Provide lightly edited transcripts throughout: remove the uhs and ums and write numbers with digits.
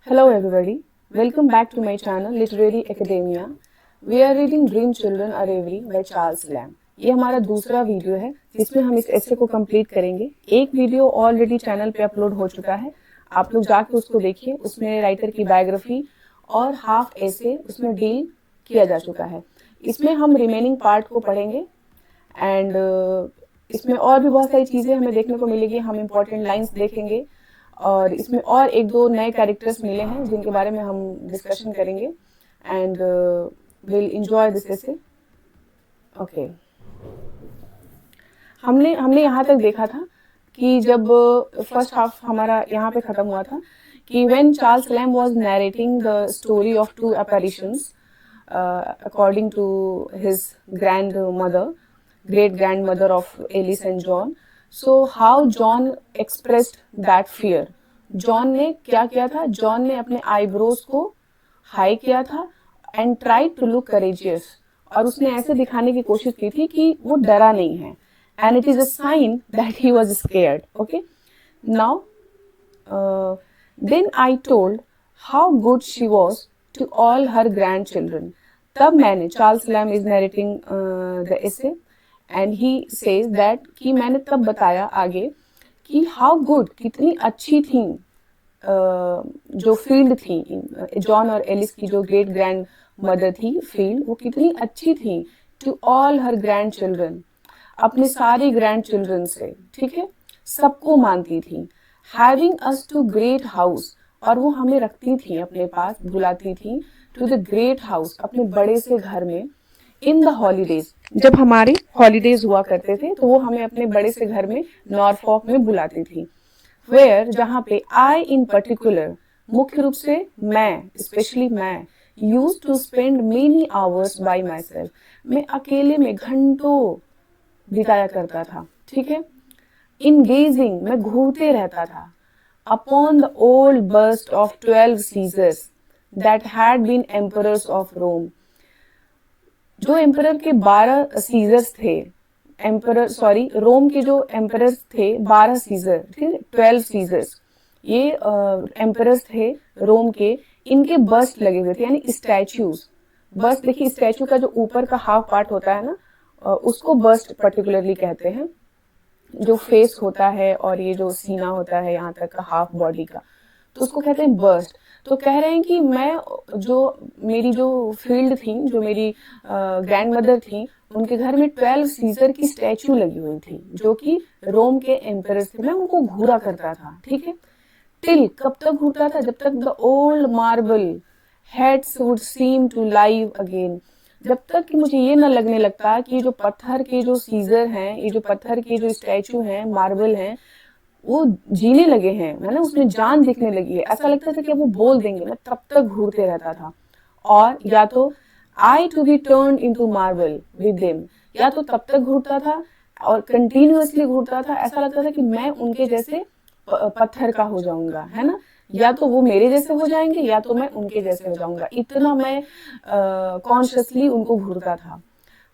Hello everybody, welcome back to my channel Literary Academia. We are reading Dream Children Are Every by Charles Lamb. ये हमारा दूसरा video है जिसमें हम इस ऐसे को कंप्लीट करेंगे। एक वीडियो ऑलरेडी चैनल पे अपलोड हो चुका है, आप लोग जाके उसको देखिए। उसमें राइटर की बायोग्राफी और हाफ ऐसे उसमें डील किया जा चुका है। इसमें हम रिमेनिंग पार्ट को पढ़ेंगे एंड इसमें और भी बहुत सारी चीज़ें हमें देखने को मिलेगी। हम इम्पोर्टेंट लाइन्स देखेंगे और इसमें और एक दो नए कैरेक्टर्स मिले हैं जिनके बारे में हम डिस्कशन करेंगे एंड विल एंजॉय दिस ऐसे। ओके, हमने यहाँ तक देखा था कि जब फर्स्ट हाफ हमारा यहाँ पे ख़त्म हुआ था कि when Charles Lamb was narrating the story of two apparitions according to his great grandmother of Alice and John. So how John expressed that fear. John ने क्या किया था? जॉन ने अपने आईब्रोज को हाई किया था and tried to look courageous, और उसने ऐसे दिखाने की कोशिश की थी कि वो डरा नहीं है, and it is a sign that he was scared. Okay, now then I told how good she was to all her grandchildren. तब मैंने, Charles Lamb is narrating the essay and he says that कि मैंने तब बताया आगे कि how good, कितनी अच्छी थी जो फील्ड थी, जॉन और एलिस की जो ग्रेट ग्रैंड मदर थी फील्ड, वो कितनी अच्छी थी to all her grandchildren, अपने सारे ग्रैंड चिल्ड्रन से, ठीक है, सबको मानती थी. Having us to great house, और वो हमें रखती थी अपने पास, बुलाती थी टू द ग्रेट हाउस, अपने बड़े से घर में. इन द हॉलीडेज, जब हमारे हॉलीडेज हुआ करते थे तो वो हमें अपने बड़े से घर में नॉरफॉक में बुलाती थी. वेयर, जहाँ पे आई इन पर्टिकुलर, मुख्य रूप से मैं, स्पेशली मैं, use to spend many hours by myself, मैं अकेले में घंटों बिताया करता था, ठीक है. इन गेजिंग, मैं घूरते रहता था. Upon the old bust of 12 Caesars that had been emperors of Rome, जो एम्परर के 12 सीजर्स थे, रोम के जो एम्परर्स थे 12 सीजर, ठीक है, 12 सीजर्स, ये एम्परर्स थे रोम के. इनके बस्ट लगे हुए थे, यानी स्टैच्यूज. बस्ट देखिए, स्टैचू का जो ऊपर का हाफ पार्ट होता है ना, उसको बस्ट पर्टिकुलरली कहते हैं. जो फेस होता है और ये जो सीना होता है यहाँ तक का हाफ बॉडी का, तो उसको कहते हैं बस्ट. तो कह रहे हैं कि मैं, जो मेरी जो फील्ड थी, जो मेरी ग्रैंड मदर थी, उनके घर में 12 सीजर की स्टैचू लगी हुई थी जो कि रोम के एम्परर थे. मैं उनको घूरा करता था, ठीक है. टिल, कब तक घूरता था? जब तक the old marble heads would seem to live again, जब तक कि मुझे ये न लगने लगता कि ये जो पत्थर के जो सीजर हैं, ये जो पत्थर के जो स्टैचू हैं, मार्बल हैं, वो जीने लगे हैं, है ना, उसमें जान दिखने लगी है. ऐसा लगता था कि वो बोल देंगे. मैं तब तक घूरते रहता था. और या तो I to be turn into marble with them, या तो तब तक घूरता था और कंटिन्यूअसली घूरता था. ऐसा लगता था कि मैं उनके जैसे पत्थर का हो जाऊंगा, है ना, या तो वो मेरे जैसे हो जाएंगे या तो मैं उनके जैसे हो जाऊंगा. इतना मैं कॉन्शियसली उनको घूरता था.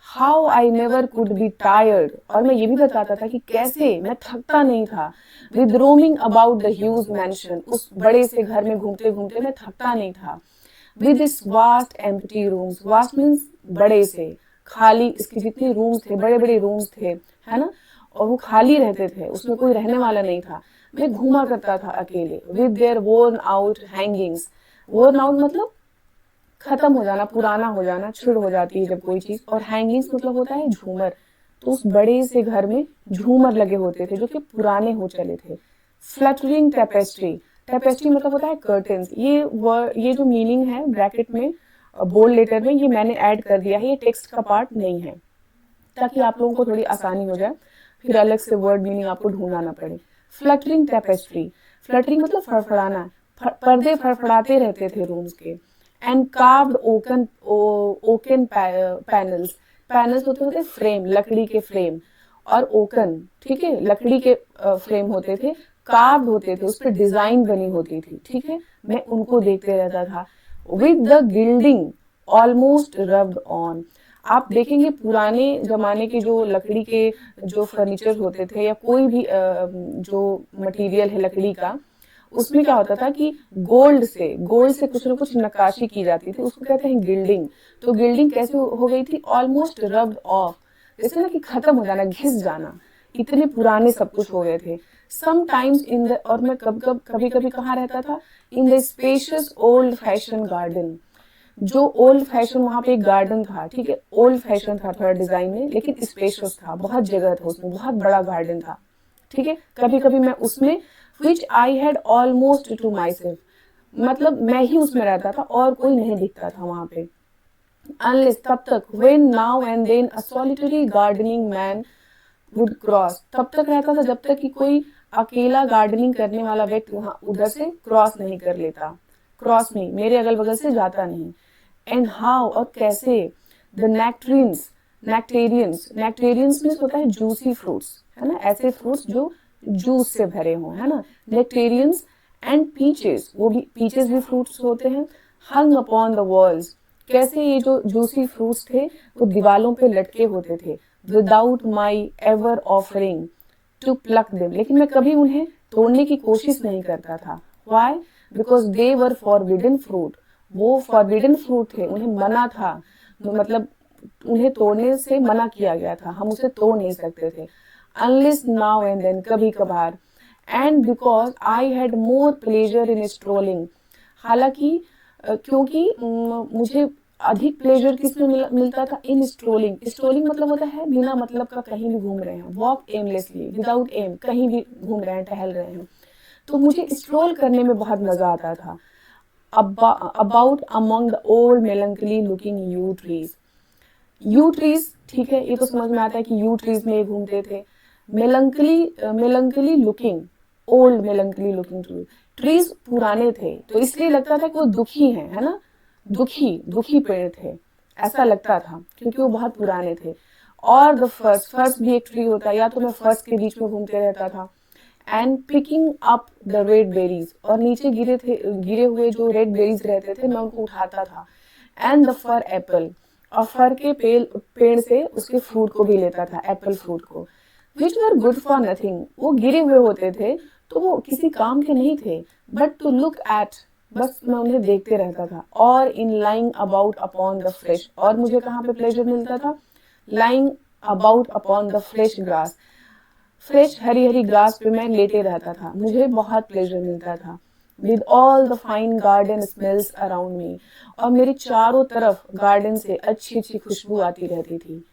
How I never could be tired, और मैं ये भी बताता था कि कैसे मैं थकता नहीं था. With roaming about the huge mention, उस बड़े से घर में घूमते घूमते मैं थकता नहीं था. With this vast empty rooms, vast means बड़े से, खाली, इसके जितने रूम्स थे, बड़े बड़े रूम्स थे, है ना, और वो खाली रहते थे, उसमें कोई रहने वाला नहीं था. मैं घूमा करता था अकेले. With their worn out hangings, worn out मतलब खत्म हो जाना, पुराना हो जाना, छिड़ हो जाती है जब कोई चीज, और हैंगिंग्स मतलब होता है झूमर. तो उस बड़े से घर में झूमर लगे होते थे जो कि पुराने हो चले थे. फ्लटरिंग टेपेस्ट्री, टेपेस्ट्री मतलब होता है कर्टन्स. ये जो मीनिंग है ब्रैकेट में, बोल्ड लेटर में, ये मैंने ऐड कर दिया है, ये टेक्स्ट का पार्ट नहीं है, ताकि आप लोगों को थोड़ी आसानी हो जाए, फिर अलग से वर्ड मीनिंग आपको ढूंढना ना पड़े. फ्लटरिंग टेपेस्ट्री, फ्लटरिंग मतलब फड़फड़ाना, पर्दे फड़फड़ाते रहते थे रूम्स के. एंड कार्व्ड ओकन पैनल्स, पैनल्स होते थे फ्रेम, लकड़ी के फ्रेम, और ओकन, ठीक है, लकड़ी के फ्रेम होते थे, कार्व्ड होते थे, उस पर डिजाइन बनी होती थी, ठीक है. मैं उनको देखते रहता था. With the gilding almost rubbed on, आप देखेंगे पुराने जमाने के जो लकड़ी के जो फर्नीचर होते थे या कोई भी जो मटेरियल है लकड़ी का, उसमें क्या होता था कि गोल्ड से कुछ ना कुछ नक्काशी की जाती थी, उसको कहते हैं गिल्डिंग। तो गिल्डिंग कैसे हो गई थी, ऑलमोस्ट रब्ड ऑफ, जैसे ना कि खत्म हो जाना, घिस जाना, इतने पुराने सब कुछ हो गए थे। समटाइम्स इन द, और मैं कभी कभी कहाँ रहता था, in the spacious old fashion garden. जो ओल्ड फैशन, वहां पे एक गार्डन था, ठीक है, ओल्ड फैशन था थोड़ा डिजाइन में, लेकिन स्पेशियस था, बहुत जगह था उसमें, बहुत बड़ा गार्डन था, ठीक है। कभी कभी मैं उसमें, which I had almost to myself, मतलब मैं ही उसमें रहता था और कोई नहीं दिखता था वहां पे। अनलेस, तब तक, when now and then a solitary gardening man would cross, तब तक रहता था जब तक कि कोई अकेला गार्डनिंग करने वाला व्यक्ति वहां उधर से क्रॉस नहीं कर लेता, क्रॉस नहीं, मेरे अगल बगल से जाता नहीं। एंड हाउ, और कैसे, द नेक्ट्रियंस, नेक्टेरियंस में होता है जूसी फ्रूट्स, है ना, ऐसे फ्रूट्स जो जूस से भरे हों, है ना, नेक्टेरियंस। एंड पीचेस, वो भी, पीचेस भी फ्रूट्स होते हैं, हंग अपॉन द वॉल्स, कैसे ये जो जूसी फ्रूट्स थे वो दीवालों पे लटके होते थे, without my ever offering to pluck them, लेकिन मैं कभी उन्हें तोड़ने की कोशिश नहीं करता था। Why, because they were forbidden fruit, वो फॉरबिडन फ्रूट थे, उन्हें मना था, मतलब उन्हें तोड़ने से मना किया गया था, हम उसे तोड़ नहीं सकते थे। अनलेस नाउ एंड देन, कभी कभार। And because I had more pleasure in strolling, हालांकि क्योंकि मुझे अधिक प्लेजर किसमें मिलता था, इन स्ट्रोलिंग। स्ट्रोलिंग मतलब होता है बिना मतलब का कहीं भी घूम रहे हैं, वॉक एमलेसली, विदाउट एम, कहीं भी घूम रहे हैं, टहल रहे हैं, तो मुझे स्ट्रोल करने में बहुत मजा आता था। About among the old melancholy looking you trees, you trees, ठीक है, ये तो समझ में आता है कि यू ट्रीज में घूमते थे। Melancholy looking, old melancholy looking trees पुराने थे, तो इसलिए लगता था कि वो दुखी हैं, है ना, दुखी दुखी पेड़ थे, ऐसा लगता था क्योंकि वो बहुत पुराने थे। और द फर्स्ट, फर्स्ट भी एक ट्री होता है, या तो मैं फर्स्ट के बीच में घूमते रहता था। And picking up the red berries, और नीचे गिरे हुए जो रेड बेरीज रहते थे मैं उनको उठाता था। एंड द फर एप्पल, और फर के पेड़ से उसके फ्रूट को भी लेता था, एप्पल फ्रूट को, विच वर गुड फॉर नथिंग, वो गिरे हुए होते थे तो वो किसी काम के नहीं थे, बट टू लुक एट, बस मैं उन्हें देखते रहता था। और in lying about upon the fresh, और मुझे कहाँ पे प्लेजर मिलता था, lying about upon the fresh grass, fresh हरी हरी ग्रास पे मैं लेटे रहता था, मुझे बहुत प्लेजर मिलता था। With all the fine garden smells around me, और मेरे चारों तरफ गार्डन से अच्छी अच्छी खुशबू आती रहती थी।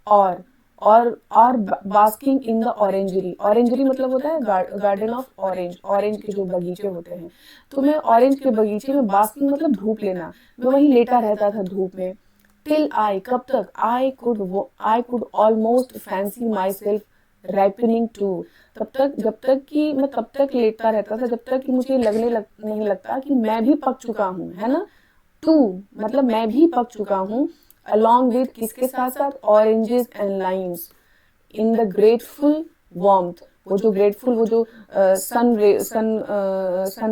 और और बास्किंग इन द ऑरेंजरी, ऑरेंजरी मतलब होता है गार्डन ऑफ ऑरेंज, ऑरेंज के जो बगीचे होते हैं, तो मैं ऑरेंज के बगीचे में, बास्किंग मतलब धूप लेना, मैं वहीं लेटा रहता था धूप में। टिल आई, कब तक, I could almost fancy myself ripening too, तब तक, जब तक कि मैं तब तक लेटता रहता था जब तक कि मुझे नहीं लगता कि मैं भी पक चुका हूँ, है ना, टू, मतलब मैं भी पक चुका हूँ, अलॉन्ग विद, किसके साथ साथ, oranges and Lyme's, in the grateful warmth, वो जो ग्रेटफुल, वो जो सन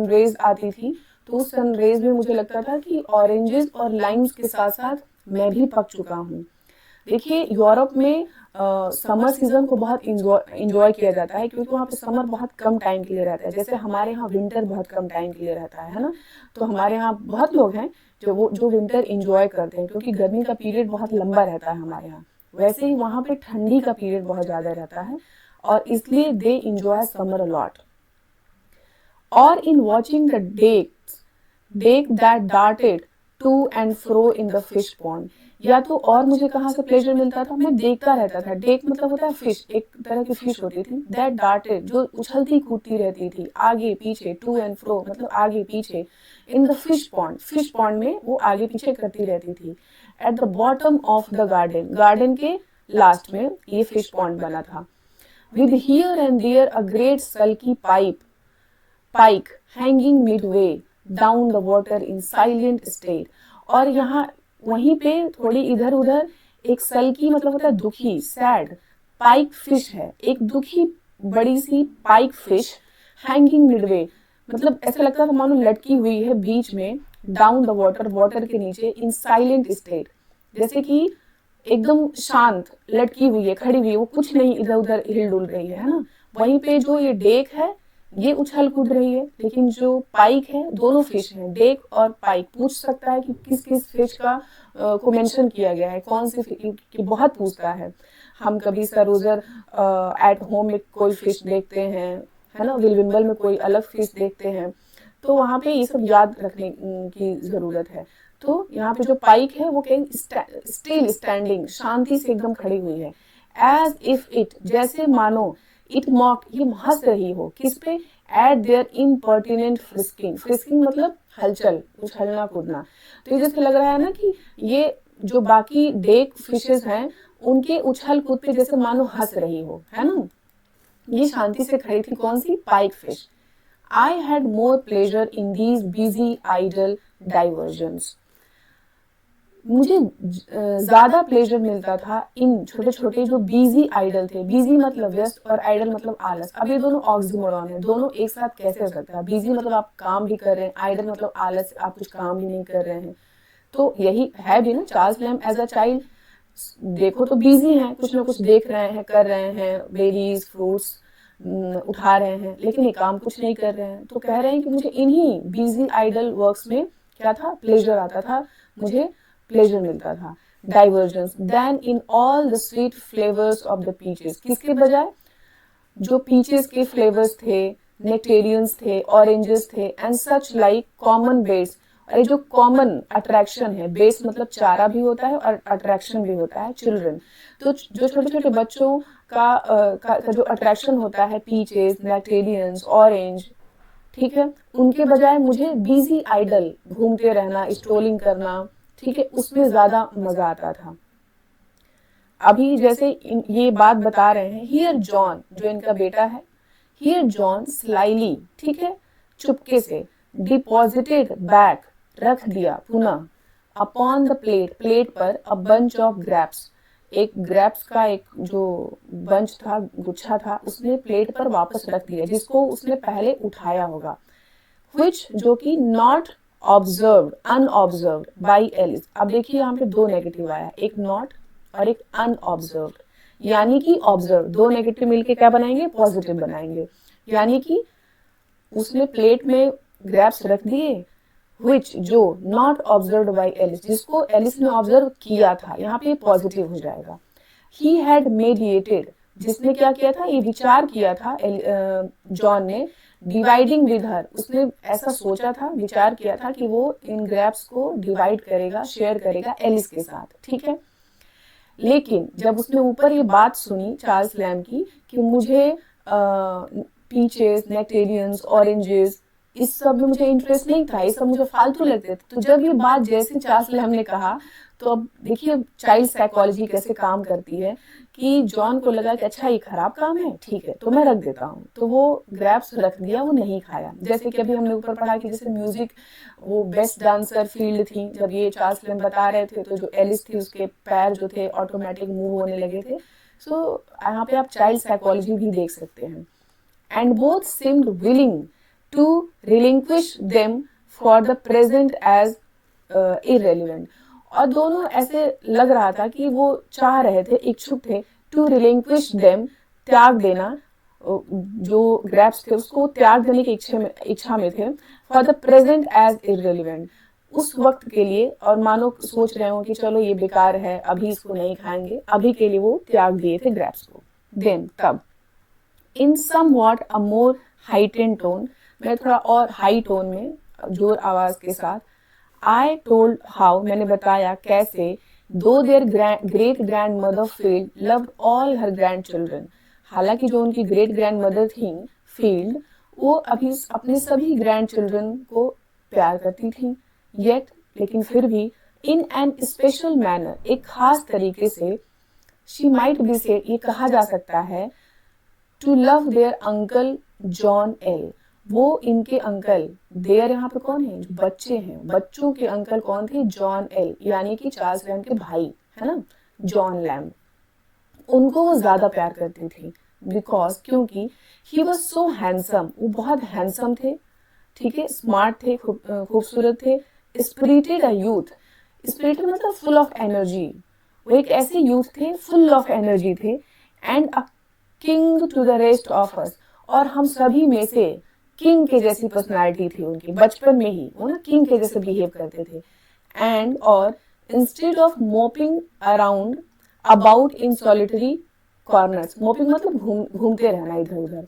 रेज आती थी, तो उस सन रेज में मुझे लगता था कि ऑरेंजेस और लाइम्स के साथ साथ मैं भी पक चुका हूँ। देखिए, यूरोप में समर सीजन को बहुत इंजॉय किया जाता है, क्योंकि वहाँ पे समर बहुत कम टाइम के लिए रहता है, जैसे हमारे यहाँ विंटर बहुत कम टाइम के लिए रहता है ना, तो हमारे यहाँ बहुत लोग हैं जो विंटर इंजॉय करते हैं, क्योंकि गर्मी का पीरियड बहुत लंबा रहता है हमारे यहाँ, वैसे ही वहाँ पे ठंडी का पीरियड बहुत ज़्यादा रहता है, और इसलिए दे इंजॉय समर अलॉट। और in watching the dace that darted to and fro in the fish pond, या तो और मुझे कहाँ से प्लेजर मिलता था, मैं देखता रहता था, डेक मतलब होता है फिश, एक तरह की फिश होती थी, दैट डार्टेड, जो उछलती कूदती रहती थी आगे पीछे, टू एंड फ्रो मतलब आगे पीछे, इन द फिश पॉन्ड में वो आगे पीछे करती रहती थी। At the bottom of the garden के लास्ट में ये फिश पॉन्ड बना था। With here and there a great sulky pike hanging midway down the water in silent state, और यहाँ वहीं पे थोड़ी इधर उधर एक सल्की मतलब होता है दुखी, सैड, पाइक फिश है, एक दुखी बड़ी सी पाइक फिश, हैंगिंग मिडवे मतलब ऐसा लगता था मानो लटकी हुई है बीच में, डाउन द वाटर के नीचे, इन साइलेंट स्टेट, जैसे कि एकदम शांत लटकी हुई है, खड़ी हुई है, वो कुछ नहीं इधर उधर हिल डुल रही है ना। वहीं पे जो ये डेक है, ये उछल कूद रही है, लेकिन जो पाइक है, दोनों फिश हैं, डेक और पाइक। पूछ सकता है कि किस किस फिश का को मेंशन किया गया है, कौन सी की बहुत पूछता है। हम कभी सरोजर एट होम में कोई फिश देखते हैं, है ना, विलविम्बल में कोई अलग फिश देखते हैं, तो वहाँ पे ये सब याद रखने की जरूरत है। तो यहाँ पे जो पाइक है वो कहीं स्टिल स्टैंडिंग, शांति से एकदम खड़ी हुई है। एज इफ इट, जैसे मानो, इट मॉक, ये हंस रही हो, किस पे, eight there impertinent frisking. Frisking मतलब हलचल, उछलना कूदना। तो ये जैसे लग रहा है ना कि ये जो बाकी डेक फिशेस हैं उनके उछल कूद पे जैसे मानो हंस रही हो, है ना। ये शांति से खड़ी थी, कौन सी, पाइक fish. I had more pleasure in these busy idle diversions. मुझे ज्यादा प्लेजर मिलता था इन छोटे छोटे जो बिजी आइडल थे। बिजी मतलब व्यस्त और आइडल मतलब आलस। अब ये दोनों ऑक्सीमोरॉन है, दोनों एक साथ कैसे हो सकता है। बिजी मतलब आप काम भी कर रहे हैं, आइडल मतलब आलस, आप कुछ काम भी नहीं कर रहे हैं। तो यही है भी ना, Charles Lamb as a child देखो तो बिजी हैं, कुछ ना कुछ देख रहे हैं, कर रहे हैं, बेरीज फ्रूट्स उठा रहे हैं, लेकिन ये काम कुछ नहीं कर रहे हैं। तो कह रहे हैं कि मुझे इन्हीं बिजी आइडल वर्क्स में क्या था, प्लेजर आता था, मुझे प्लेजर मिलता था। Divergence than in all the sweet flavours of the peaches, किसके बजाय, जो पीचेस के फ्लेवर्स थे, नेक्टेरियंस थे, ऑरेंजेस थे, and such like common baits. और जो कॉमन अट्रैक्शन है, बेस मतलब चारा भी होता है और अट्रैक्शन भी होता है, चिल्ड्रन। तो जो छोटे छोटे बच्चों का जो अट्रैक्शन होता है, पीचेस, नेक्टेरियंस, ऑरेंज, ठीक है, उनके बजाय मुझे बिजी आइडल, घूमते रहना, स्ट्रोलिंग करना, ठीक है, उसमें ज्यादा मजा आता था। अभी जैसे ये बात बता रहे हैं, हियर जॉन, जो इनका बेटा है, हियर जॉन स्लाइली, ठीक है, चुपके से, डिपॉजिटेड बैक, रख दिया पुनः, अपॉन द प्लेट, प्लेट पर, अ बंच ऑफ ग्रैप्स, एक ग्रैप्स का एक जो बंच था, गुच्छा था, उसने प्लेट पर वापस रख दिया, जिसको उसने पहले उठाया होगा। which, जो कि नॉट ऑब्जर्व्ड, अनऑब्जर्व्ड बाई एलिस। अब देखिए यहाँ पे दो नेगेटिव आया, एक नॉट और एक अनऑब्जर्व्ड, यानी कि ऑब्जर्व, दो नेगेटिव मिलके क्या बनाएंगे, पॉजिटिव बनाएंगे। यानी कि उसने प्लेट में ग्रैप्स रख दिए, which, जो, नॉट ऑब्जर्व्ड बाई एलिस, जिसको एलिस ने ऑब्जर्व किया था, यहाँ पे पॉजिटिव हो जाएगा। ही हैड मेडिएटेड, जिसने क्या किया था, ये विचार किया था जॉन ने, डिवाइडिंग विद हर, उसने ऐसा सोचा था, विचार किया था कि वो इन ग्रैप्स को डिवाइड करेगा, शेयर करेगा एलिस के साथ, ठीक है। लेकिन जब उसने ऊपर ये बात सुनी चार्ल्स लैम्ब की कि मुझे पीचेस, नेक्टेरियंस, ऑरेंजेस, इस सब में मुझे इंटरेस्ट नहीं था, ये सब मुझे फालतू लगते थे। तो जब ये बात जैसे चार्ल्स लैम्ब ने कहा, तो अब देखिए चाइल्ड साइकोलॉजी कैसे काम करती है, कि जॉन को लगा कि अच्छा ये खराब काम है, ठीक है, तो मैं रख देता हूँ। तो वो ग्रैप्स रख दिया, वो नहीं खाया। जैसे कि अभी हमने ऊपर पढ़ा कि जैसे म्यूजिक, वो बेस्ट डांसर फील्ड थी, जब ये चार्ल्स लैम्ब बता रहे थे, तो जो एलिस थी उसके पैर जो थे ऑटोमेटिक मूव होने लगे थे। सो यहाँ पे आप चाइल्ड साइकोलॉजी भी देख सकते हैं। And both seemed willing to relinquish them for the present as irrelevant। और दोनों ऐसे लग रहा था कि वो चाह रहे थे, इच्छुक थे, टू रिलिंक्विश देम, त्याग देना, जो ग्रैप्स थे उसको त्याग देने की इच्छा में थे, for the present as irrelevant, उस वक्त के लिए। और मानो सोच रहे हो कि चलो ये बेकार है, अभी इसको नहीं खाएंगे, अभी के लिए वो त्याग दिए थे ग्रैप्स को। देन, तब, in somewhat a more heightened tone, मैं थोड़ा और हाई टोन में, जोर आवाज के साथ, आई टोल्ड हाउ, मैंने बताया कैसे, though their great grandmother Field loved all her grandchildren, हालांकि जो उनकी ग्रेट ग्रैंड मदर थी फील्ड, वो अभी अपने सभी ग्रैंड चिल्ड्रन को प्यार करती थी, येट, लेकिन फिर भी, इन एन स्पेशल मैनर, एक खास तरीके से, शी माइट बी सेड, ये कहा जा सकता है, to love their uncle John L, वो इनके अंकल, देयर यहाँ पे कौन है, जो बच्चे हैं, बच्चों के अंकल कौन थे, जॉन एल, यानी कि चार्ल्स लैम्ब के भाई, है ना, जॉन लैम्ब, उनको वो ज्यादा प्यार करती थी। बिकॉज, क्योंकि, ही वॉज सो हैंडसम, वो बहुत हैंडसम थे, ठीक है, स्मार्ट थे, खूबसूरत थे, स्पिरिटेड अ यूथ, स्पिरिटेड मतलब फुल ऑफ एनर्जी, वो एक ऐसे यूथ थे, फुल ऑफ एनर्जी थे, and a king to the rest of us, और हम सभी में से किंग के जैसी पर्सनालिटी थी उनकी, बचपन में ही वो ना किंग के जैसे बिहेव करते थे। एंड और instead of mopping around about in solitary corners, mopping मतलब घूमते रहना इधर उधर,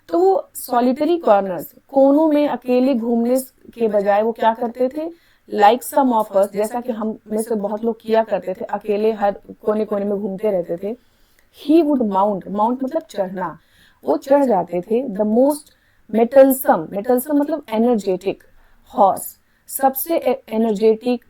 तो वो सॉलिटरी कॉर्नर्स, कोनों में अकेले घूमने के बजाय वो क्या करते थे, लाइक सम ऑफ अस, जैसा कि हम में से बहुत लोग किया करते थे, अकेले हर कोने कोने में घूमते रहते थे। ही वुड माउंट, माउंट मतलब चढ़ना, वो चढ़ जाते थे द मोस्ट मेटलसम, मेटलसम मतलब एनर्जेटिक हॉर्स, सबसे एनर्जेटिक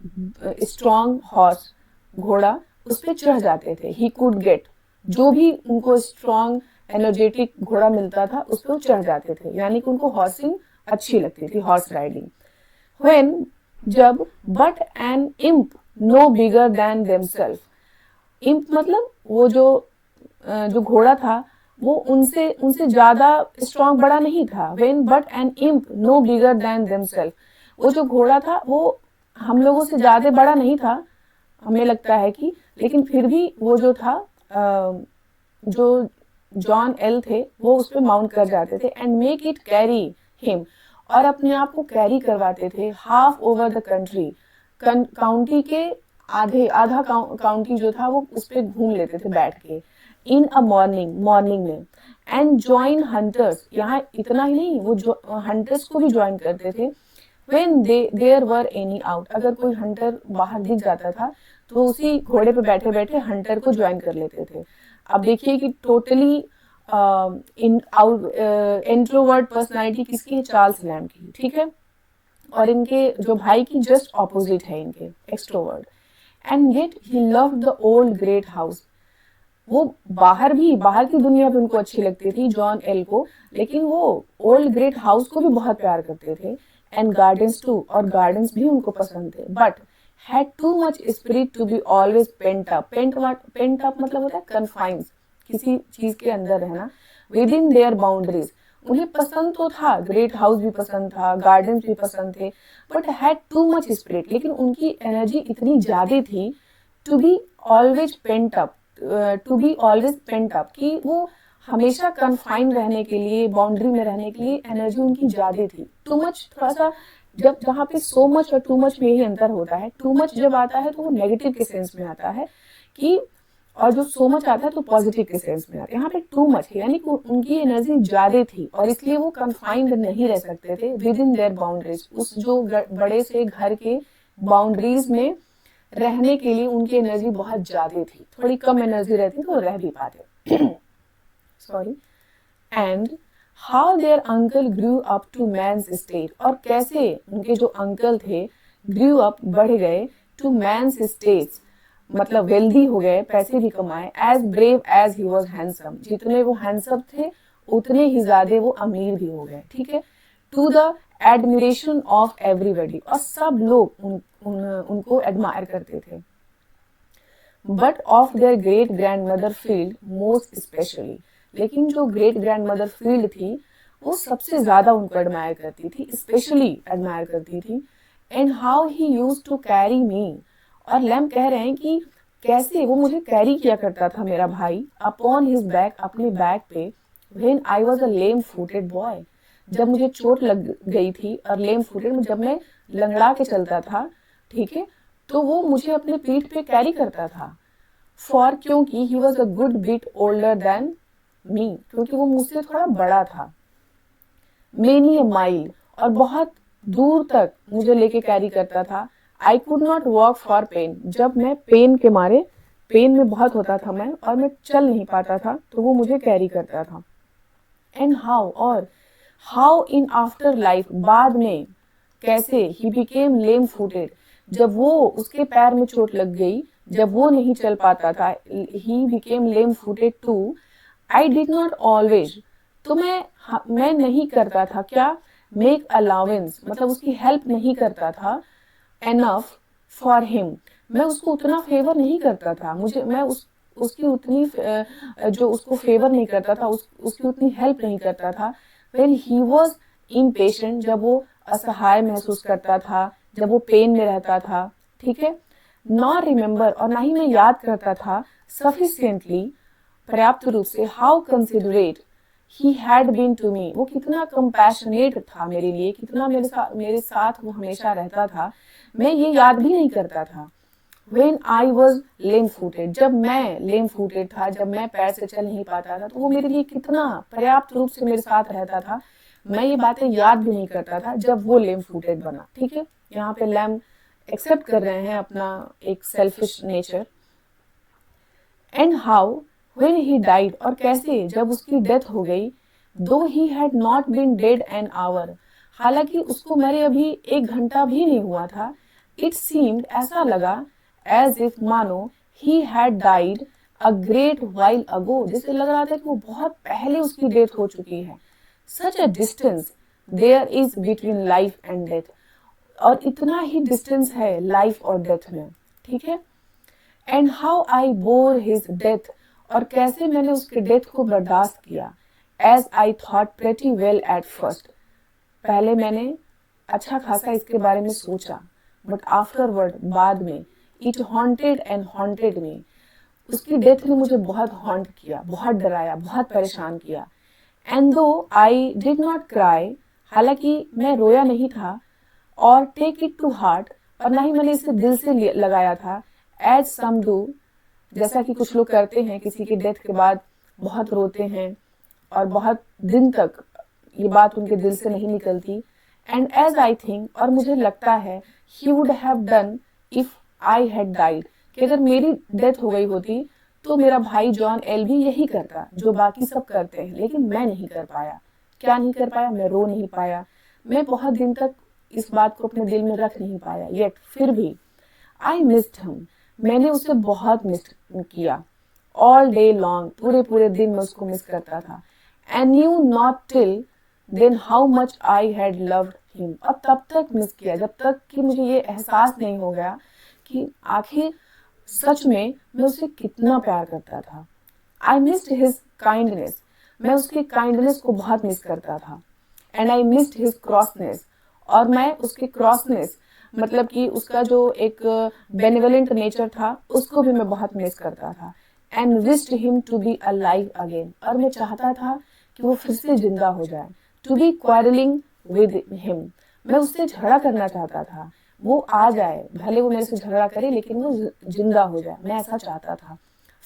स्ट्रॉन्ग हॉर्स, घोड़ा, उस पर चढ़ जाते थे। ही कुड गेट, जो भी उनको स्ट्रॉन्ग एनर्जेटिक घोड़ा मिलता था उस पर चढ़ जाते थे, यानी कि उनको हॉर्सिंग अच्छी लगती थी, हॉर्स राइडिंग। व्हेन, जब, but an imp no bigger than themselves, imp मतलब वो जो घोड़ा था वो उनसे उनसे ज्यादा स्ट्रॉन्ग बड़ा नहीं था। When but an imp no bigger than themselves, वो जो घोड़ा था वो हम लोगों से ज्यादा बड़ा नहीं था, हमें लगता है कि, लेकिन फिर भी वो जो था जो जॉन एल थे वो उस पर माउंट कर जाते थे and make it carry him, और अपने आप को कैरी करवाते थे half over the country, county के आधा काउंटी जो था वो उस पर घूम लेते थे बैठ के, इन अ मॉर्निंग में, एंड ज्वाइन हंटर्स, यहाँ इतना ही नहीं, वो जो हंटर्स को भी ज्वाइन करते थे। When there were any out, अगर कोई हंटर बाहर दिख जाता था तो उसी घोड़े पे बैठे बैठे हंटर को ज्वाइन कर लेते थे। अब देखिए कि टोटली इंट्रोवर्ट पर्सनालिटी किसकी है, चार्ल्स लैम्ब की, ठीक है, और इनके जो भाई की जस्ट ऑपोजिट है इनके, extrovert. And yet he loved the old great house, वो बाहर की दुनिया भी उनको अच्छी लगती थी जॉन एल को, लेकिन वो ओल्ड ग्रेट हाउस को भी बहुत प्यार करते थे, एंड गार्डन्स टू, और गार्डन्स भी उनको पसंद थे, but had too much spirit to be always pent up, pent up मतलब होता है कन्फाइंस, किसी चीज के अंदर रहना, विद इन देयर बाउंड्रीज, उन्हें पसंद तो था, ग्रेट हाउस भी पसंद था, गार्डन्स भी पसंद थे, but had too much spirit, लेकिन उनकी एनर्जी इतनी ज्यादा थी, to be always pent up, to be always pent up, कि वो हमेशा कन्फाइन रहने के लिए, बाउंड्री में रहने के लिए एनर्जी उनकी ज्यादा थी। टू मच थोड़ा सा, जब जहाँ पे सो मच और टू मच में यही अंतर होता है, टू मच जब आता है तो वो नेगेटिव के सेंस में आता है कि, और जो सो मच आता है तो पॉजिटिव के सेंस में आता है। यहाँ पे टू मच है यानी कि उनकी एनर्जी ज्यादा थी और इसलिए वो कन्फाइंड नहीं रह सकते थे विद इन देयर बाउंड्रीज, उस जो बड़े से घर के बाउंड्रीज में रहने के लिए उनकी एनर्जी बहुत ज्यादा थी, थोड़ी कम एनर्जी रहती तो रह भी पाते। Sorry. And how their uncle grew up to man's estate, और कैसे उनके जो अंकल थे ग्रू अप, बढ़ गए, टू मैंस स्टेट्स मतलब वेल्दी हो गए, पैसे भी कमाए, as brave as he was handsome, जितने वो हैंडसम थे उतने ही ज्यादा वो अमीर भी हो गए, ठीक है, to the admiration of everybody, और सब लोग उनको एडमायर करते थे, but of their great grandmother Field most specially, लेकिन जो ग्रेट ग्रैंड मदर फील्ड थी वो सबसे ज्यादा उनको एडमायर करती थी, स्पेशली एडमायर करती थी। And how he used to carry me, और लैम्ब कह रहे हैं कि कैसे वो मुझे कैरी किया करता था मेरा भाई, अपॉन हिज बैक, अपने बैक पे, when I was a lame footed boy, जब मुझे चोट लग गई थी, और लेम फूटेड जब मैं लंगड़ा के चलता था, ठीक है, तो वो मुझे अपने पीठ पे कैरी करता था, फॉर क्योंकि he was a good bit older than me, क्योंकि वो मुझसे थोड़ा बड़ा था, मेनी अ माइल, और बहुत दूर तक मुझे लेके कैरी करता था, I could not walk for pain, जब मैं पेन के मारे, पेन में बहुत होता था मैं और मैं चल नहीं पाता था तो वो मुझे कैरी करता था। एंड हाउ, और हाउ इन आफ्टर लाइफ, बाद में कैसे, ही बिकेम लेम फूटेड, जब वो उसके पैर में चोट लग गई, जब वो नहीं चल पाता था, he became lame footed too, I did not always, तो मैं नहीं करता था क्या, मेक अलाउंस मतलब उसकी हेल्प नहीं करता था, एनफ फॉर हिम, मैं उसको उतना फेवर नहीं करता था, मैं उसकी उतनी जो उसको फेवर नहीं करता था, उसकी उतनी हेल्प नहीं करता था, व्हेन ही वाज इम्पेशेंट, जब वो असहाय महसूस करता था, जब वो पेन में रहता था, ठीक है, नॉट रिमेम्बर, और ना ही मैं याद करता था, सफिशिएंटली पर्याप्त रूप से, how considerate he had been to me, वो कितना कंपैशनेट था मेरे लिए, कितना मेरे साथ वो हमेशा रहता था, मैं ये याद भी नहीं करता था। When I was lame footed, जब मैं lame footed था, जब मैं पैर से चल नहीं पाता था, तो वो मेरे लिए कितना पर्याप्त रूप से मेरे साथ रहता था, मैं ये बातें याद भी नहीं करता था जब वो lame footed बना। ठीक है, यहाँ पे लैम एक्सेप्ट कर रहे हैं अपना एक selfish nature. And how when he died, और कैसे जब उसकी डेथ हो गई, though he had not been dead an hour, हालांकि उसको मरे अभी 1 घंटा भी नहीं हुआ था, इट सीम्ड, ऐसा लगा, एज इफ मानो ही had died a great while ago, जैसे लग रहा था कि वो बहुत पहले उसकी डेथ हो चुकी है। Such a distance there is between life and death, और इतना ही डिस्टेंस है लाइफ और डेथ में। ठीक है, and how I bore his death, और कैसे मैंने उसके डेथ को बर्दाश्त किया। As I thought pretty well at first, पहले मैंने अच्छा खासा इसके बारे में सोचा, बट आफ्टरवर्ड, बाद में, इट हॉन्टेड एंड हॉन्टेड मी, उसकी डेथ ने मुझे बहुत हॉन्ट किया, बहुत डराया, बहुत परेशान किया। एंड दो आई डिड नॉट क्राई, हालांकि मैं रोया नहीं था, और टेक इट टू हार्ट, और ना ही मैंने इसे दिल से लगाया था, एज सम डू, जैसा कि कुछ लोग करते हैं, किसी की डेथ के बाद बहुत रोते हैं और बहुत दिन तक ये बात उनके दिल से नहीं निकलती। एंड एज आई थिंक, और मुझे लगता है, he would have done if I had died, कि अगर मेरी डेथ हो गई होती तो मेरा भाई जॉन एल भी यही करता जो बाकी सब करते हैं, लेकिन मैं नहीं कर पाया। क्या नहीं कर पाया? मैं रो नहीं पाया, मैं बहुत दिन तक इस बात को अपने दिल में रख नहीं पाया। येट फिर भी आई मिस्ड हिम, मैंने उसे बहुत मिस किया। ऑल डे लॉन्ग, पूरे पूरे दिन मैं उसको मिस करता था। And knew not till then how much I had loved him, और तब तक मिस किया जब तक कि मुझे ये एहसास नहीं हो गया कि आखिर सच में मैं उसे कितना प्यार करता था। आई मिस्ड हिज काइंडनेस, मैं उसके काइंडनेस को बहुत मिस करता था। एंड आई मिस्ड हिज क्रॉसनेस, और मैं उसके क्रॉसनेस, मतलब कि उसका जो एक बेनिवलेंट नेचर था, उसको भी मैं बहुत मिस करता था। And wished him to be alive again, और मैं चाहता था कि वो फिर से जिंदा हो जाए। To be quarrelling with him, मैं उससे झगड़ा करना चाहता था, वो आ जाए, भले वो मेरे से झगड़ा करे लेकिन वो जिंदा हो जाए, मैं ऐसा चाहता था।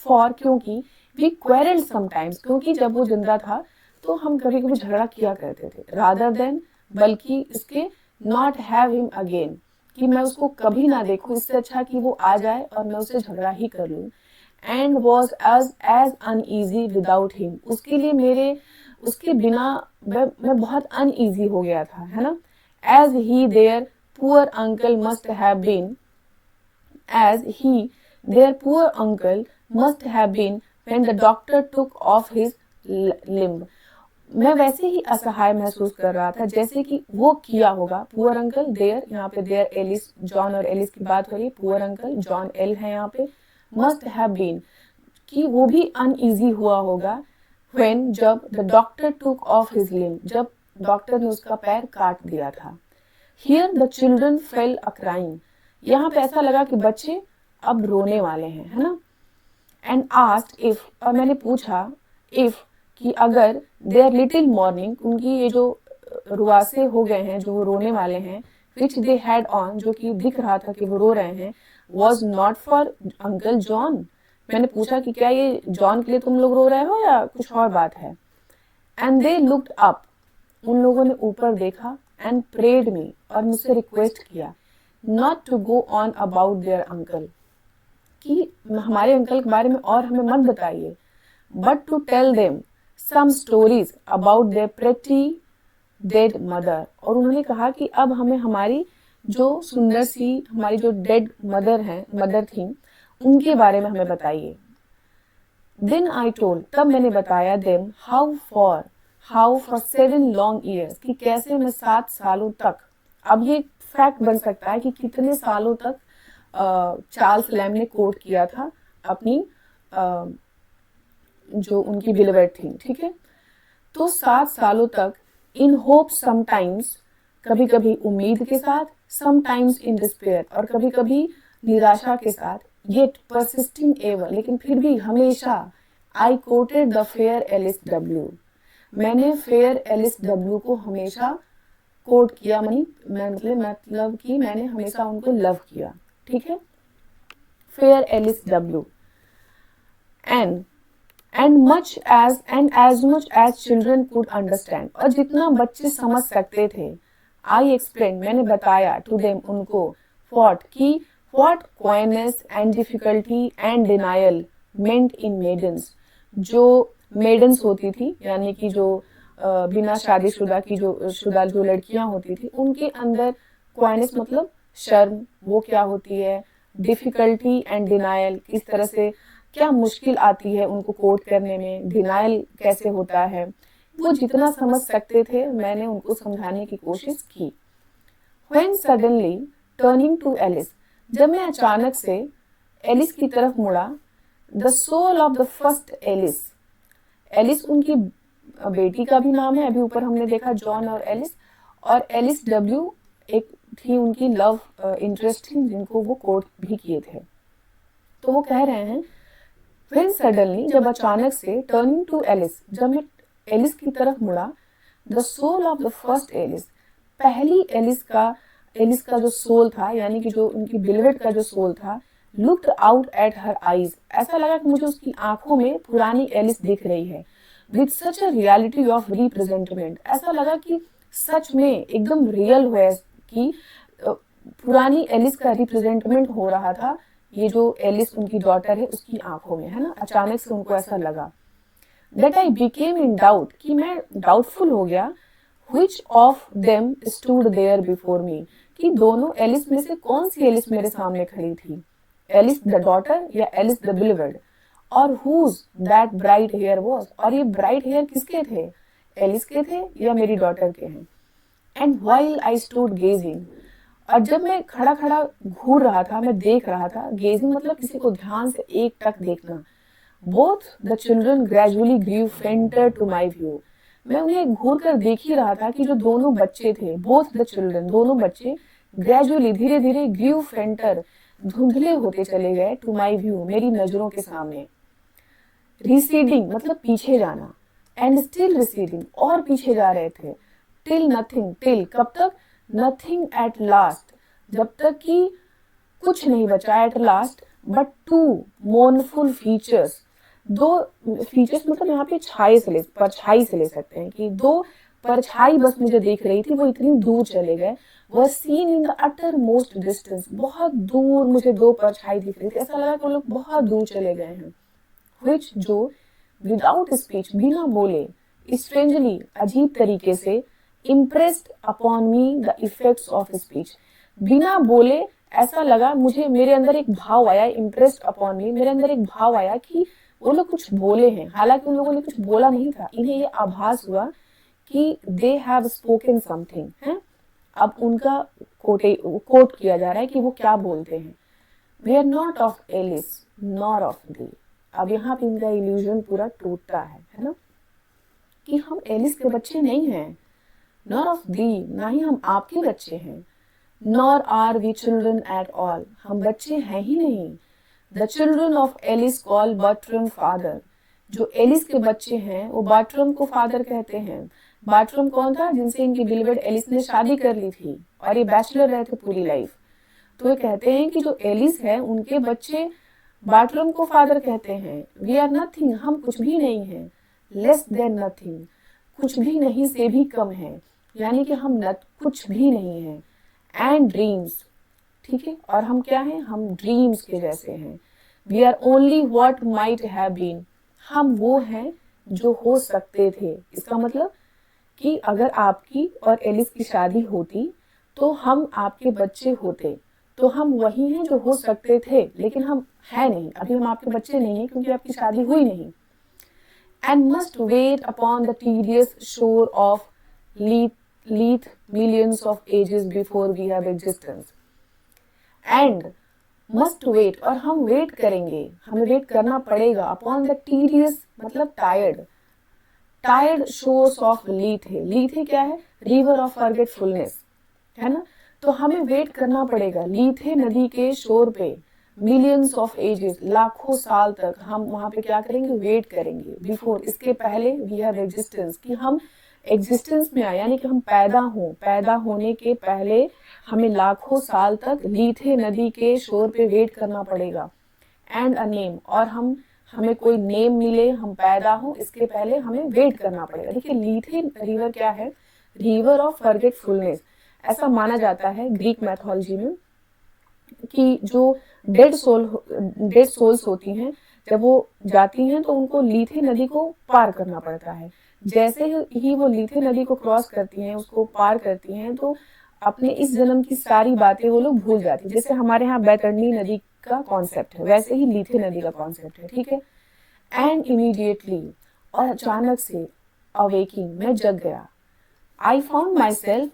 फॉर, क्योंकि वी क्वेरल्ड समटाइम्स, क्योंकि जब वो जिंदा था तो हम कभी कभी झगड़ा किया करते थे। रादर देन, बल्कि इसके, नॉट हैव हिम अगेन, कि मैं उसको कभी ना देखूं, इससे अच्छा कि वो आ जाए और मैं उससे झगड़ा ही कर लूं। And was as uneasy without him, उसके लिए मेरे, उसके बिना मैं बहुत अनईजी हो गया था, है ना। As he their poor uncle must have been, as he, their poor uncle, must have been when the doctor took off his limb. मैं वैसे ही असहाय महसूस कर रहा था जैसे कि वो किया होगा। पुअर अंकल, देयर, यहाँ पे देयर एलिस, जॉन और एलिस की बात हो रही है। पुअर अंकल जॉन एल है यहाँ पे। मस्ट हैव बीन, कि वो भी अनईजी हुआ होगा। व्हेन, जब, the doctor took off his limb, जब डॉक्टर ने उसका पैर काट दिया था। Here the children fail a crying, यहाँ पे ऐसा लगा कि बच्चे अब रोने वाले हैं, है ना। एंड आस्क्ड इफ, और मैंने पूछा, इफ, कि अगर, देयर लिटिल मॉर्निंग, उनकी ये जो रुआसे हो गए हैं, जो वो रोने वाले हैं, विच दे हैड ऑन, जो कि दिख रहा था कि वो रो रहे हैं, was not for uncle John, मैंने पूछा कि क्या ये जॉन के लिए तुम लोग रो रहे हो या कुछ और बात है। एंड दे लुक्ड अप, उन लोगों ने ऊपर देखा, एंड प्रेड मी, और मुझसे रिक्वेस्ट किया, not to go on about their uncle, कि हमारे अंकल के बारे में और हमें मत बताइए, but to tell them some stories about their pretty dead mother, और उन्होंने कहा कि अब हमें हमारी जो सुंदर सी, हमारी जो डेड मदर थी, उनके बारे में हमें बताइए। देन आई टोल्ड, तब मैंने बताया, them how for 7 long years, कि कैसे मैं 7 सालों तक, अब ये फैक्ट बन सकता है कि कितने सालों तक चार्ल्स लैम ने कोट किया था अपनी जो उनकी बिलवेड थी, ठीक है। तो 7 सालों तक, इन होप समटाइम्स, कभी कभी उम्मीद के साथ, समटाइम्स इन डिस्पेयर, और कभी कभी निराशा के साथ, येट परसिस्टिंग एवर, लेकिन फिर भी हमेशा, I quoted the fair Alice W, मैंने फेयर एलिस डब्ल्यू को हमेशा कोट किया, मतलब कि मैंने हमेशा उनको लव किया, ठीक है। Fair Alice W and as much as children could understand, और जितना बच्चे समझ सकते थे, I explained, मैंने बताया, to them, उनको, what coyness and difficulty and denial meant in maidens, जो maidens होती थी, यानी कि जो बिना शादीशुदा की जो लड़कियां होती थी, उनके अंदर coyness मतलब शर्म, वो क्या होती है, difficulty and denial, किस तरह से क्या मुश्किल आती है उनको कोट करने में, डिनाइल कैसे होता है, वो जितना समझ सकते थे मैंने उनको समझाने की कोशिश की। When suddenly turning to Alice, जब मैं अचानक से एलिस की तरफ मुड़ा, the soul of the first Alice, Alice उनकी बेटी का भी नाम है, अभी ऊपर हमने देखा जॉन और एलिस डब्ल्यू एक थी उनकी लव इंटरेस्टिंग, जिनको वो कोट भी किए थे। तो वो कह रहे हैं When suddenly, जब अचानक से, turning to Alice, जब मैं एलिस की तरफ मुड़ा, the soul of the first Alice, पहली एलिस का जो सोल था, यानी कि जो उनकी बिलवेड का जो सोल था, looked out at her eyes, ऐसा लगा कि मुझे उसकी आंखों में पुरानी एलिस दिख रही है, with such a reality of representment, ऐसा लगा कि सच में एकदम रियल हुआ कि पुरानी एलिस का रिप्रेजेंटमेंट हो रहा था, ये जो एलिस उनकी डॉटर है उसकी आंखों में, है ना। अचानक से उनको ऐसा लगा, that I became in doubt, कि मैं डाउटफुल हो गया, which of them stood there before me, कि दोनों एलिस में से कौन सी एलिस मेरे सामने खड़ी थी, एलिस द डॉटर या एलिस द बिलवेड, और whose that bright hair was, और ये ब्राइट हेयर किसके थे, एलिस के थे या मेरी डॉटर के हैं। And while I stood gazing, और जब मैं खड़ा खड़ा घूर रहा था, मैं देख रहा था, गेजिंग मतलब किसी को ध्यान से एक टक देखना, both the children gradually grew fainter to my view, मैं उन्हें घूर कर देख ही रहा था कि जो दोनों बच्चे थे, both the children, दोनों बच्चे, gradually, धीरे धीरे, grew fainter, धुंधले होते चले गए, to my view, मेरी नजरों के सामने, receding मतलब पीछे जाना, and still receding, और पीछे जा रहे थे, till nothing, till कब तक, nothing at last, जब तक कि कुछ नहीं बचा, at last, but two mournful features, दो फीचर्स मतलब यहाँ पे परछाई से ले सकते हैं कि दो परछाई बस मुझे दिख रही थी, वो इतनी दूर चले गए, was seen in the uttermost distance, बहुत दूर मुझे दो परछाई दिख रही थी, ऐसा लगा कि वो लोग बहुत दूर चले गए हैं, which जो without speech, बिना बोले, strangely, अजीब तरीके से, impressed upon me the effects of speech, बिना बोले ऐसा लगा मुझे, मेरे अंदर एक भाव आया, impressed upon me, मेरे अंदर एक भाव आया कि वो लोग कुछ बोले हैं, हालांकि उन लोगों ने कुछ बोला नहीं था, इन्हें ये आभास हुआ कि they have spoken something, है। अब उनका कोट किया जा रहा है कि वो क्या बोलते हैं, we are not of Alice nor of thee, अब यहाँ पे इनका इल्यूजन पूरा टूटता है ना, कि हम एलिस के बच्चे नहीं हैं, nor of thee, ना ही हम आपके बच्चे हैं, nor are we children at all, हम बच्चे हैं ही नहीं, the children of Alice call Bartram father, जो एलिस के बच्चे हैं वो बार्ट्रम को फादर कहते हैं। बार्ट्रम कौन था, जिनसे इनकी बिलवेड एलिस ने शादी कर ली थी और ये बैचलर रहे थे पूरी लाइफ, तो ये कहते हैं कि जो एलिस है उनके बच्चे बार्ट्रम को फादर कहते हैं। वी आर नथिंग, हम कुछ भी नहीं हैं, लेस देन नथिंग, कुछ भी नहीं से भी कम है, यानी कि हम कुछ भी नहीं हैं, एंड ड्रीम्स, ठीक है, और हम क्या हैं, हम ड्रीम्स के जैसे हैं। We are only what might have been, हम वो हैं जो हो सकते थे। इसका मतलब कि अगर आपकी और एलिस की शादी होती तो हम आपके बच्चे होते, तो हम वही हैं जो हो सकते थे, लेकिन हम है नहीं, अभी हम आपके बच्चे नहीं हैं क्योंकि आपकी शादी हुई नहीं। And must weight upon the tedious शोर of लीथ millions of ages before we have existence, and must wait, और हम वेट करेंगे, हमें वेट करना पड़ेगा, upon the tedious मतलब tired shores of लीथे क्या है, river of forgetfulness, है ना, तो हमें वेट करना पड़ेगा लीथे नदी के शोर पे, मिलियंस ऑफ एजेस, लाखों साल तक हम वहाँ पे क्या करेंगे, वेट करेंगे बिफोर, इसके पहले वी हैव एग्जिस्टेंस, कि हम एग्जिस्टेंस में आए, यानी कि हम पैदा होने के पहले हमें लाखों साल तक लीथे नदी के शोर पे वेट करना पड़ेगा। एंड अ नेम, और हमें कोई नेम मिले, हम पैदा हो इसके पहले हमें वेट करना पड़ेगा। देखिए लीथे रिवर क्या है, रिवर ऑफ फॉरगेटफुलनेस। ऐसा माना जाता है ग्रीक मैथोलॉजी में कि जो डेड सोल्स होती हैं, जब वो जाती हैं तो उनको लीथे नदी को पार करना पड़ता है। जैसे ही वो लीथे नदी को क्रॉस करती हैं, उसको पार करती हैं, तो अपने इस जन्म की सारी बातें वो लोग भूल जाती हैं। जैसे हमारे यहाँ बैतरणी नदी का कॉन्सेप्ट है, वैसे ही लीथे नदी का कॉन्सेप्ट है, ठीक है। एंड इमीडिएटली, और अचानक से, अवेकिंग, मैं जग गया। I found my self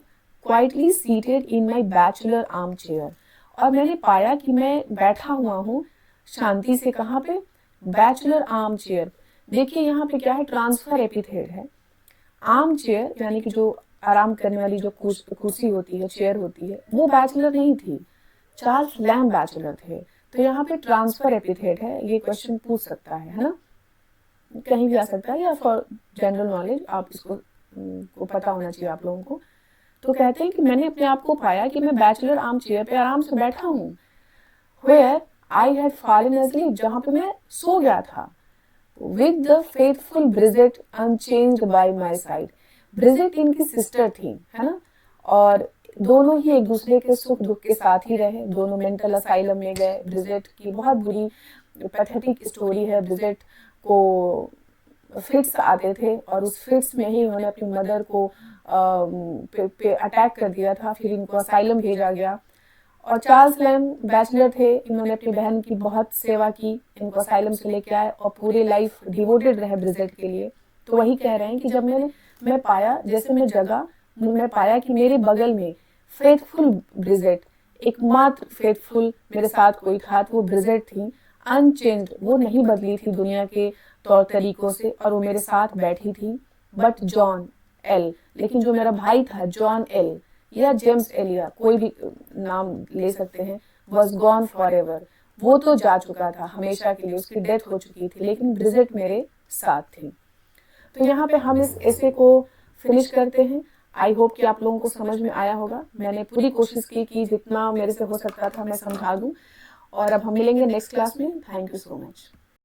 quietly seated in my bachelor arm chair, और मैंने पाया कि मैं बैठा हुआ हूँ शांति से, कहाँ पे, बैचलर आर्म चेयर। देखिए यहाँ पे क्या है, ट्रांसफर एपिथेट है। आर्म चेयर यानी कि जो आराम करने वाली जो कुर्सी होती है, चेयर होती है, वो बैचलर नहीं थी, चार्ल्स लैम्ब बैचलर थे। तो यहाँ पे ट्रांसफर एपिथेट है, ये क्वेश्चन पूछ सकता है ना, कहीं भी आ सकता है, या फॉर जनरल नॉलेज आप इसको को पता होना चाहिए आप लोगों को। तो कहते हैं कि मैंने अपने आप को पाया कि मैं बैचलर आर्म चेयर पे आराम से बैठा हूँ, where I had fallen asleep, जहाँ पे मैं सो गया था, with the faithful Bridget unchanged by my side। Bridget इनकी सिस्टर थी, है ना, और दोनों ही एक दूसरे के सुख दुख के साथ ही रहे, दोनों मेंटल असाइलम में गए। ब्रिजेट की बहुत बुरी पैथेटिक स्टोरी है, ब्रिजेट को फिट्स आते थे और उस फिट्स में ही उन्होंने अपनी मदर को पे अटैक कर दिया था, फिर इनको असाइलम भेजा गया। और चार्ल्स लैम्ब बैचलर थे, इन्होंने अपनी बहन की बहुत सेवा की, इनको असाइलम से लेके आए और पूरे लाइफ डिवोटेड रहे ब्रिजेट के लिए। तो वही कह रहे हैं कि जब मैं पाया, जैसे मैं जगा, मैं पाया कि मेरे बगल में फेथफुल ब्रिजेट, एकमात्र फेथफुल मेरे साथ कोई था, तो वो ब्रिजेट थी, अनचेंज्ड, वो नहीं बदली थी दुनिया के तौर तरीकों से, और वो मेरे साथ बैठी थी। बट जॉन एल, लेकिन जो मेरा भाई था जॉन एल या जेम्स एलिया, कोई भी नाम ले सकते हैं, वॉज गॉन फॉर एवर, वो तो जा चुका था हमेशा के लिए, उसकी डेथ हो चुकी थी, लेकिन ब्रिजेट मेरे साथ थी। तो यहाँ पे हम इस ऐसे को फिनिश करते हैं। आई होप कि आप लोगों को समझ में आया होगा। मैंने पूरी कोशिश की कि जितना मेरे से हो सकता था मैं समझा दूं, और अब हम मिलेंगे नेक्स्ट क्लास में। Thank you so much.